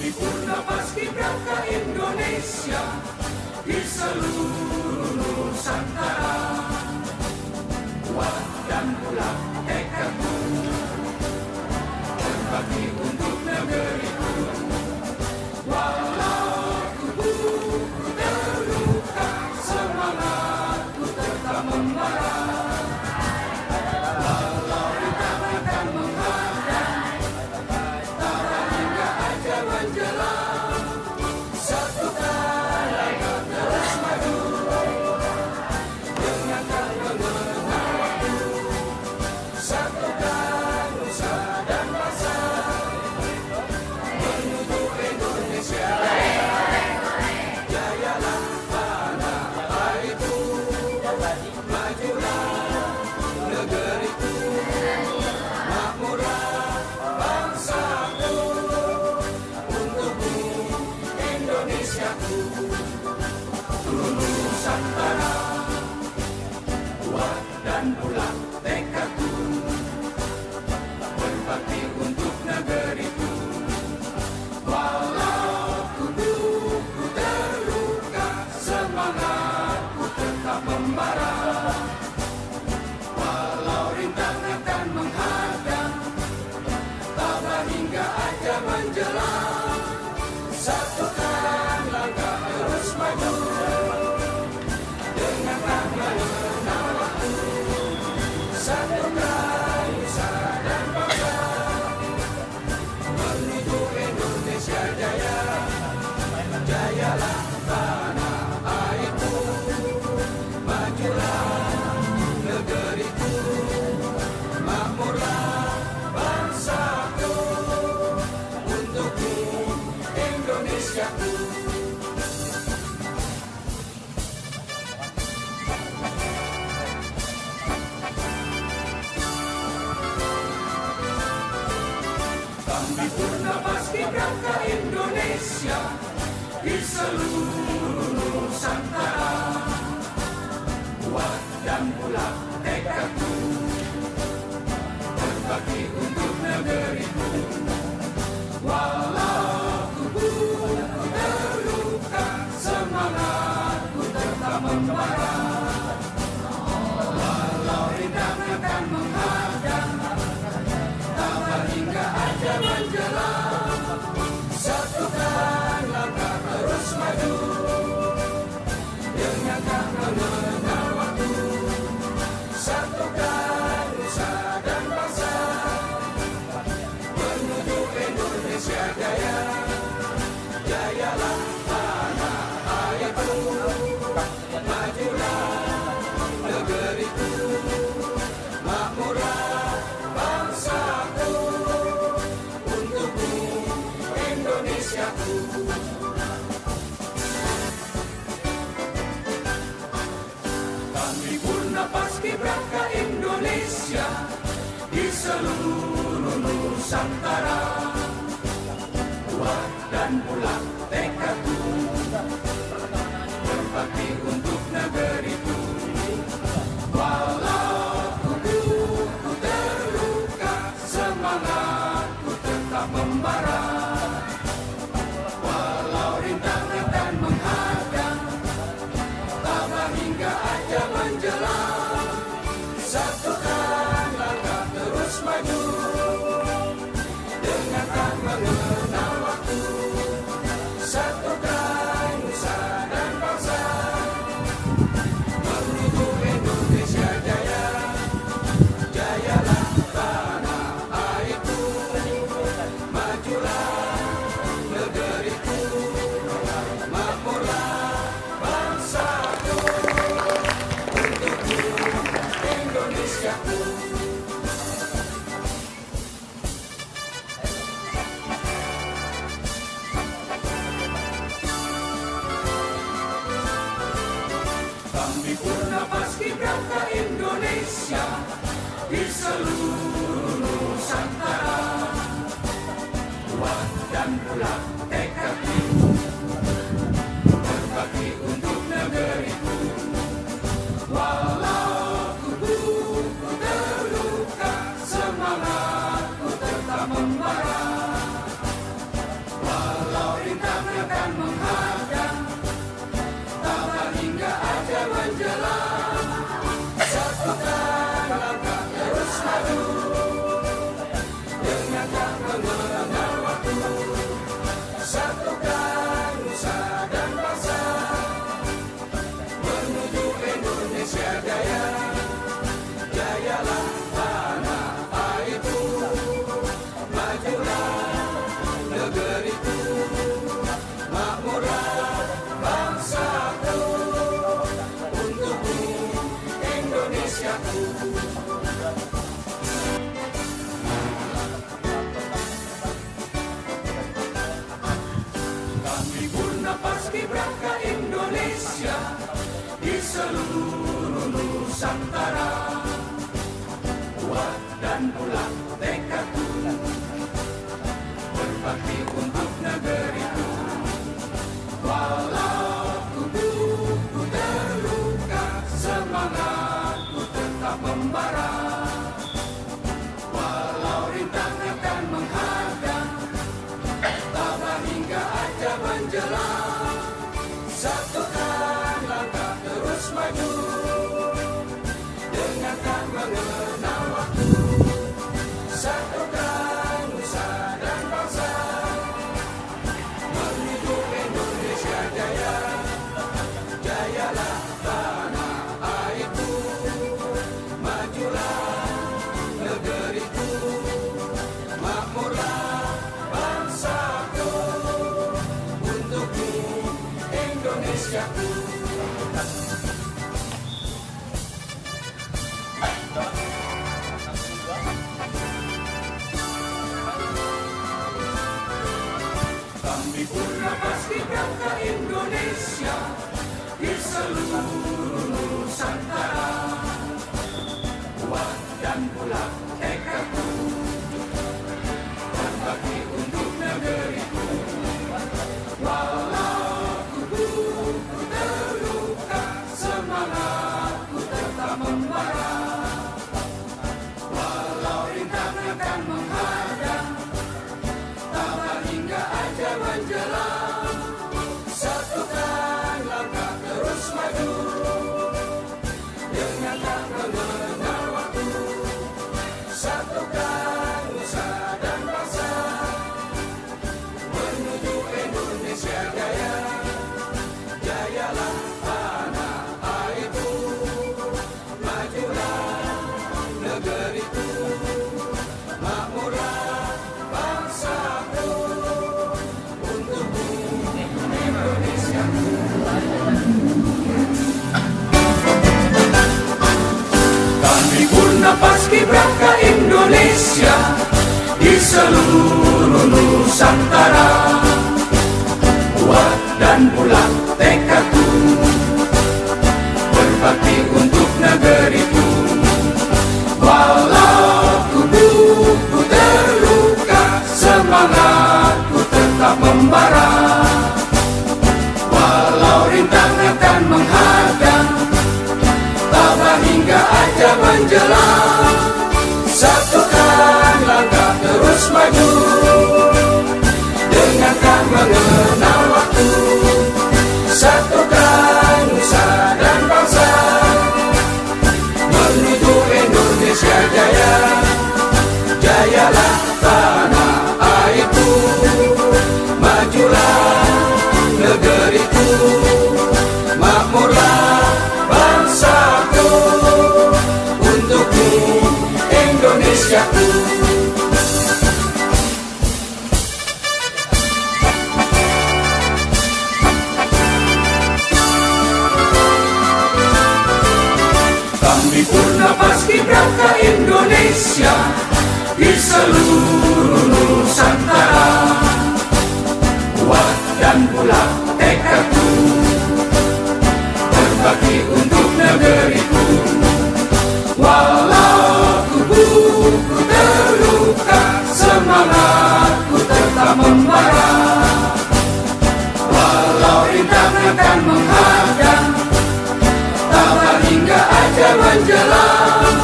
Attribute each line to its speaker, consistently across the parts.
Speaker 1: Kami Purna Paskibraka Indonesia di seluruh Nusantara, kuat dan bulat tekadku berbakti untuk negeriku. Walau tubuhku terluka, semangatku tetap membara. Walau rintangan akan menghadang, tara hingga aja menjelang. Satukan langkah terus maju, dengarkan mengenal waktu. Satukan nusa dan bangsa menuju Indonesia Raya. Jayalah tanah airku, majulah negeriku, makmurlah bangsaku. Untukmu Indonesiaku, Nusantara, kuat dan bulat tekadku berbakti untuk negeriku. Walau tubuhku terluka, semangatku tetap membara. Walau rintangan akan menghadang, tabah hingga aja menjelang. Satukan langkah terus maju, dengarkan mengenal waktu. Satukan nusa dan bangsa menuju Indonesia Jaya. Jayalah tanah airku, majulah negeriku, makmurlah bangsaku. Untukmu Indonesiaku. Kami Purna Paskibraka Indonesia di seluruh Nusantara, kuat dan bulat tekadku berbakti untuk negeriku. Walau tubuhku terluka, semangatku tetap membara. Walau rintangan akan menghadang, tabah hingga aja menjelang. Satukan langkah terus maju, dengarkan mengenal waktu. Satukan nusa dan bangsa menuju Indonesia Jaya. Jayalah tanah airku, majulah negeriku, makmurlah bangsaku. Untukmu Indonesiaku. Kami Purna Paskibraka Indonesia di seluruh Nusantara, kuat dan bulat tekadku berbakti untuk negeriku. Walau tubuhku terluka, semangatku tetap membara. Walau rintangan akan menghadang, tabah hingga aja menjelang. Satukan langkah terus maju, dengarkan mengenal waktu. Satukan nusa dan bangsa menuju Indonesia Jaya. Jayalah tanah airku, majulah negeriku, makmurlah bangsaku. Untukmu Indonesiaku. Kami Purna Paskibraka Indonesia di seluruh Nusantara, kuat dan bulat tekadku berbakti untuk negeriku. Walau tubuhku terluka, semangatku tetap membara. Walau rintangnya kan menghadang, tabah hingga ajar menjelang. Satukan langkah terus maju, dengan tak mengenal waktu. Satukan nusa dan bangsa, menuju Indonesia Jaya. Jayalah tanah airku, majulah negeriku, makmurlah bangsaku, untukmu Indonesiaku. Kami Purna Paskibraka Indonesia di seluruh Nusantara, kuat dan bulat tekadku, berbakti untuk negeriku. Walau tubuhku terluka, semangatku tetap membara. Walau rintangnya kan menghadang, tabah hingga ajar menjelang. Satukan langkah terus maju, dengan tak mengenal waktu. Satukan nusa dan bangsa, menuju Indonesia Jaya. Jayalah tanah airku, majulah negeriku, makmurlah bangsaku, untukmu Indonesiaku. Kami Purna Paskibraka Indonesia di seluruh Nusantara, kuat dan bulat tekadku, berbakti untuk negeriku. Walau tubuhku terluka, semangatku tetap membara. Walau rintangnya kan menghadang, tabah hingga ajar menjelang. Satukan langkah terus maju, dengan tak mengenal waktu. Satukan nusa dan bangsa, menuju Indonesia Jaya. Jayalah tanah airku, majulah negeriku, makmurlah bangsaku, untukmu Indonesiaku. Kami Purna Paskibraka Indonesia di seluruh Nusantara, kuat dan bulat tekadku, berbakti untuk negeriku. Walau tubuhku terluka, semangatku tetap membara. Walau rintangnya kan menghadang, tabah hingga ajar menjelang. Satukan langkah terus maju, dengan tak mengenal waktu. Satukan nusa dan bangsa, menuju Indonesia Jaya. Jayalah tanah airku, majulah negeriku, makmurlah bangsaku, untukmu Indonesiaku. Kami Purna Paskibraka Indonesia di seluruh Nusantara, kuat dan bulat tekadku, berbakti untuk negeriku. Walau tubuhku terluka, semangatku tetap membara. Walau rintangnya kan menghadang, tabah hingga ajar menjelang.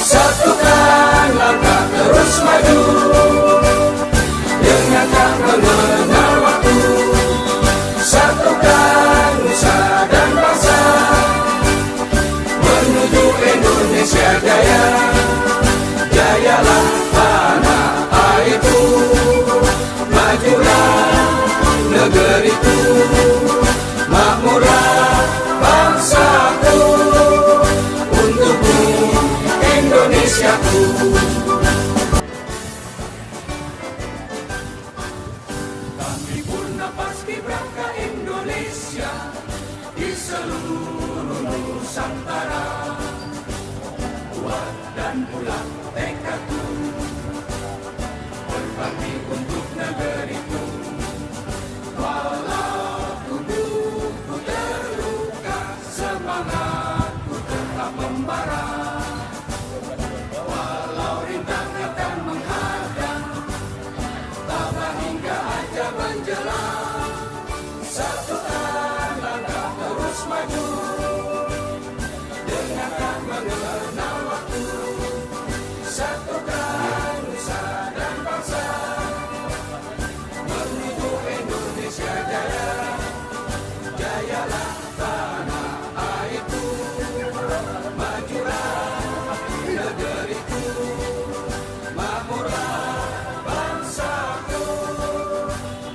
Speaker 1: Satukan langkah terus maju, dengan tak mengenal waktu. negeriku, makmurlah bangsaku, untukmu Indonesiaku. Kami Purna Paskibraka Indonesia di seluruh Nusantara, kuat dan bulat tekadku, berbakti untuk negeriku. Walau tubuhku terluka, semangatku tetap membara. Walau rintangan akan menghadang, tabah hingga aja menjelang, satukan langkah terus maju, dengarkan mengenal waktu, satukan nusa dan bangsa, menuju Indonesia jaya. Jayalah tanah airku, majulah negeriku, makmurlah bangsaku,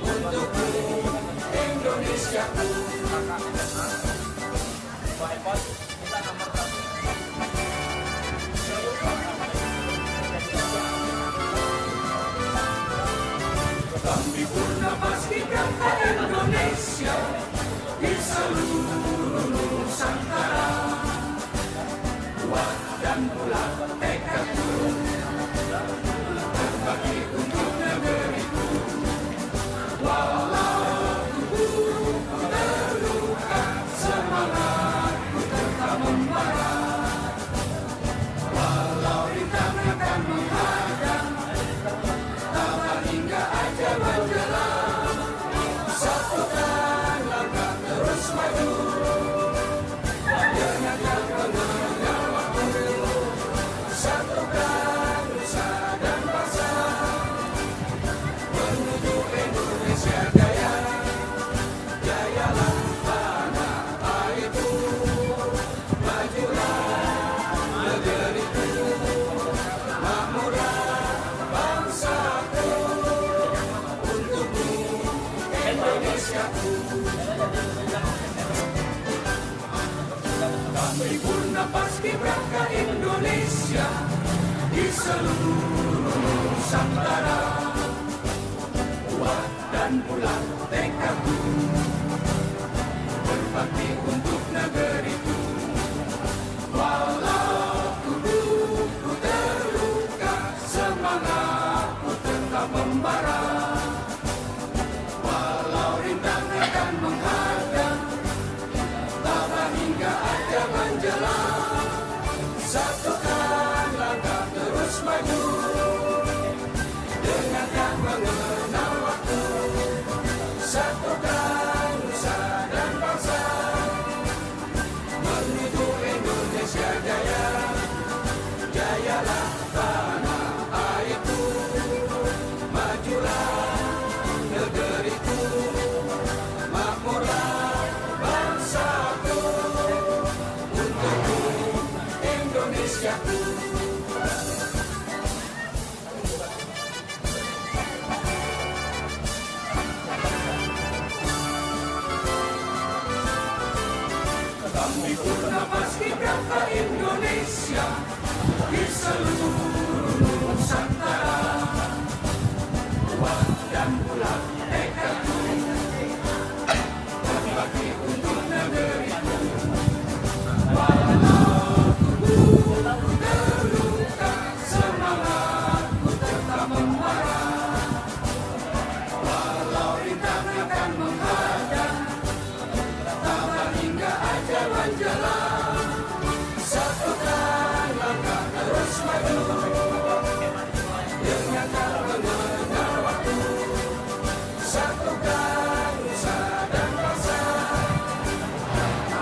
Speaker 1: untukmu Indonesiaku. Kami Purna Paskibraka Indonesia di seluruh Nusantara, kuat dan bulat tekadku, berbakti untuk negeriku. Walau tubuhku terluka, semangatku tetap membara. Walau rintangan akan menghadang, tabah hingga aja menjelang, satukan langkah terus maju, dengarkan mengenal waktu, satukan nusa dan bangsa, menuju Indonesia jaya. Jayalah tanah airku, majulah negeriku, makmurlah bangsaku, untukmu Indonesiaku. Kami Purna Paskibraka Indonesia di seluruh Nusantara, kuat dan bulat tekadku, berbakti untuk negeriku. Walau tubuhku terluka, semangatku tetap membara. Walau rintangan akan menghadang, tabah hingga aja menjelang, satukan langkah terus maju, dengarkan mengenal waktu, satukan nusa dan bangsa, menuju Indonesia jaya. Jayalah tanah airku, majulah negeriku, makmurlah bangsaku, untukmu Indonesiaku. Kami Purna Paskibraka Indonesia di seluruh Nusantara, kuat dan bulat tekadku, berbakti untuk negeriku. Walau tubuhku terluka, semangatku tetap membara. Walau rintangan akan menghadang, tabah hingga aja menjelang, satukan langkah terus maju, dengarkan mengenal waktu, satukan nusa dan bangsa,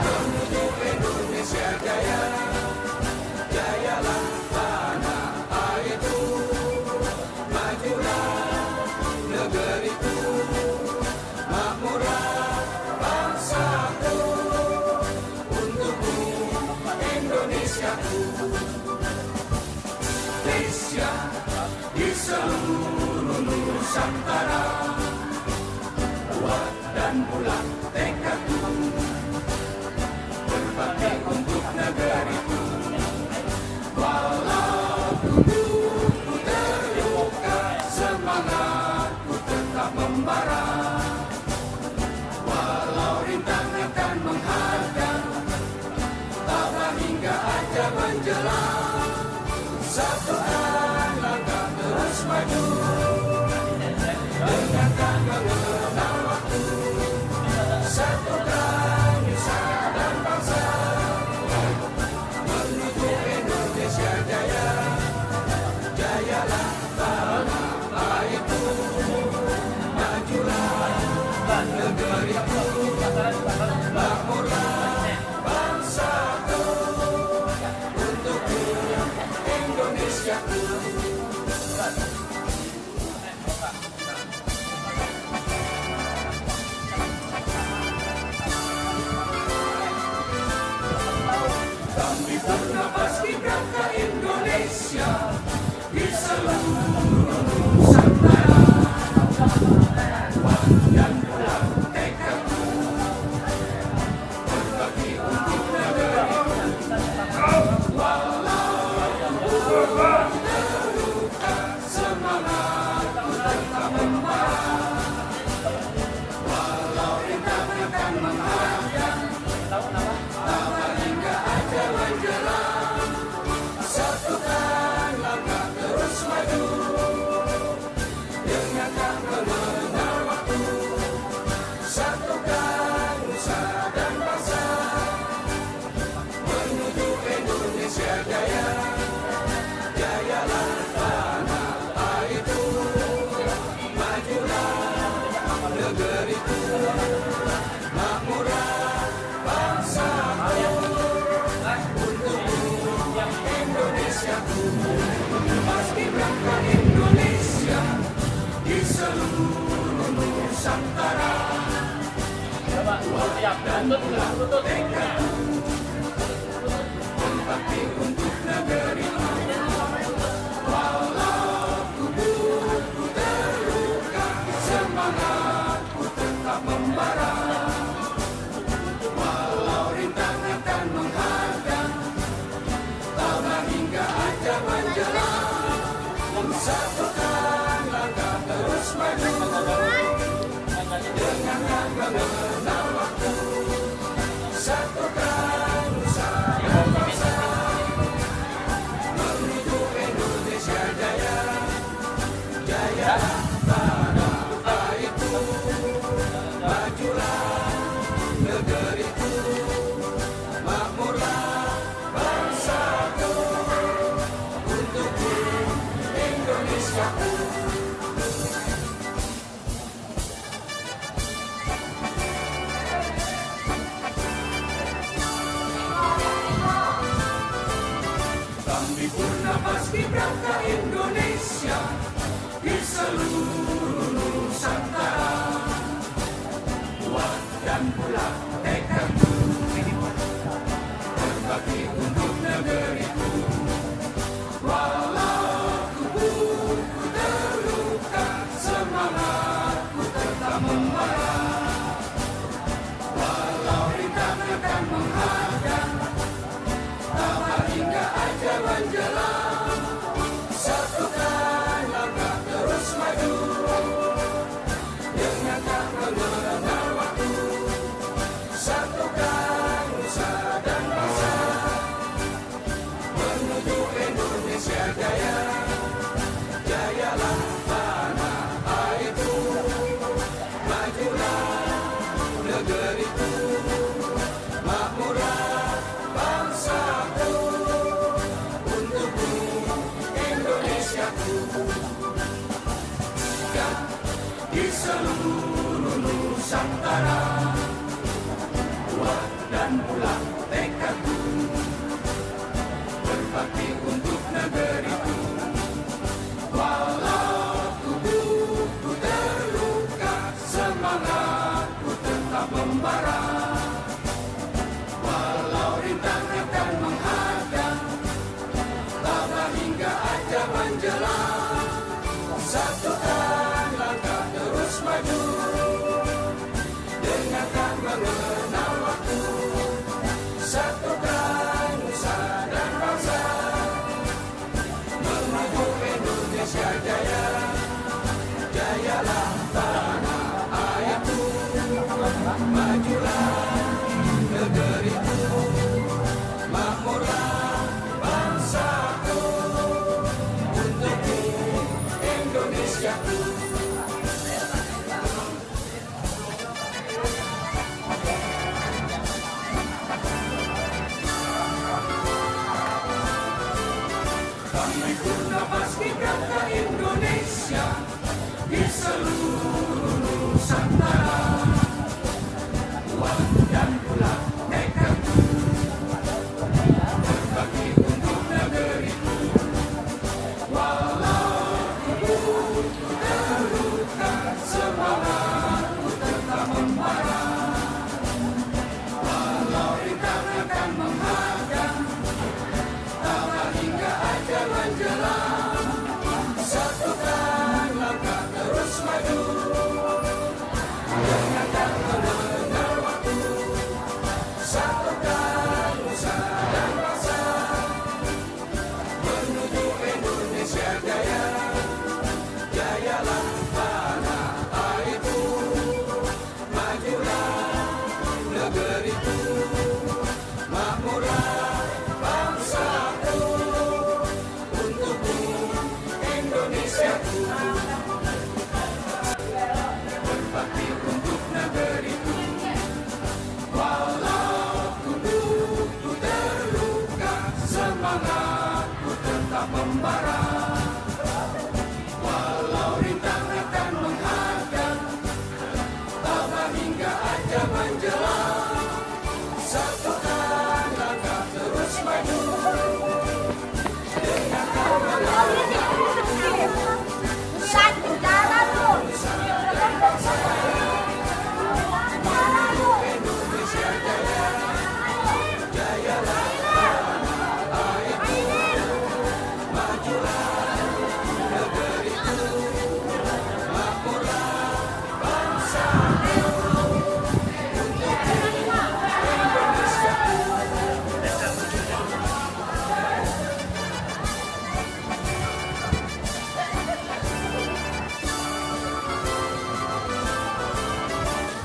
Speaker 1: menuju Indonesia jaya. Jayalah tanah airku, majulah negeriku, makmurlah bangsaku, untukmu Indonesiaku. Indonesia di seluruh Nusantara, kuat dan bulat tekadku berbakti untuk negeriku. Walau tubuhku terluka, semangatku tetap membara. Walau rintangan menghadang, tabah hingga aja menjelang. Satukan langkah terus maju, dengarkan mengenal waktu. Satukan nusa dan bangsa, menuju Indonesia jaya. Jayalah tanah airku, majulah negeriku, makmurlah bangsaku, untukku Indonesiaku. Kami purna paskibraka Indonesia di seluruh Nusantara. Kuat dan bulat tekadku berbakti untuk negeriku. Walau terluka, semangatku tetap membara. Walau rintangan menghadang, tabah hingga aja menjelang. Satukan langkah terus maju, dengarkan mengenal waktu. Satukan nusa dan bangsa, menuju Indonesia jaya. Jayalah tanah airku, majulah negeriku, makmurlah bangsaku, untukku Indonesiaku. Paskibraka Indonesia di seluruh Nusantara. Kuat dan bulat tekadku berbakti untuk negeriku. Walau tubuhku terluka, semangatku tetap membara. Walau rintangan menghadang, tabah hingga aja menjelang. Satukan langkah terus maju, dengarkan mengenal waktu. Satukan nusa dan bangsa, menuju Indonesia jaya. Jayalah tanah airku, majulah negeriku, makmurlah bangsaku, untukku Indonesiaku. Kami purna paskibraka Indonesia di seluruh Nusantara. Kuat dan bulat tekadku berbakti untuk negeriku. Walau tubuhku terluka, semangatku tetap membara. Walau rintangan menghadang, tabah hingga aja menjelang. Satukan langkah terus maju, dengarkan mengenal waktu. Satukan nusa dan bangsa, menuju Indonesia jaya. Jayalah tanah airku, majulah negeriku, makmurlah bangsaku, untukku Indonesiaku. Dan di seluruh Nusantara, kuat dan bulat tekadku berbakti untuk negeriku. Walau tubuhku terluka, semangatku tetap membara. Walau rintangan menghadang, tabah hingga aja menjelang. Satukan langkah terus maju, majulah negeriku, makmurlah bangsaku, untukku Indonesiaku. Kami purna paskibraka Indonesia di seluruh Nusantara, kuat dan pula nekatku berbagi untuk negeriku. Walau tubuhku terluka, semangatku tetap membara. Walau rintangan menghadang, tabah hingga ajal menjelang, satukan langkah terus maju. Jangan tak mengenal waktu, satukan nusa dan bangsa menuju Indonesia Jaya. Jayalah tanah airku, majulah negeriku, makmurlah bangsaku, untukku Indonesiaku. Berbakti untuk negeriku, walau tubuhku terluka, semangatku tetap membara. Walau rintangan menghadang, tabah hingga ajal menjelang, satukan langkah terus maju. Dengan Indonesia Jaya, jayalah tanah airku, majulah negeriku, makmurlah bangsaku, untukku Indonesiaku.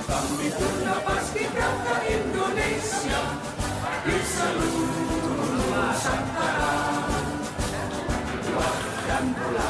Speaker 1: Kami purna paskibraka Indonesia di seluruh Nusantara, kuat dan pula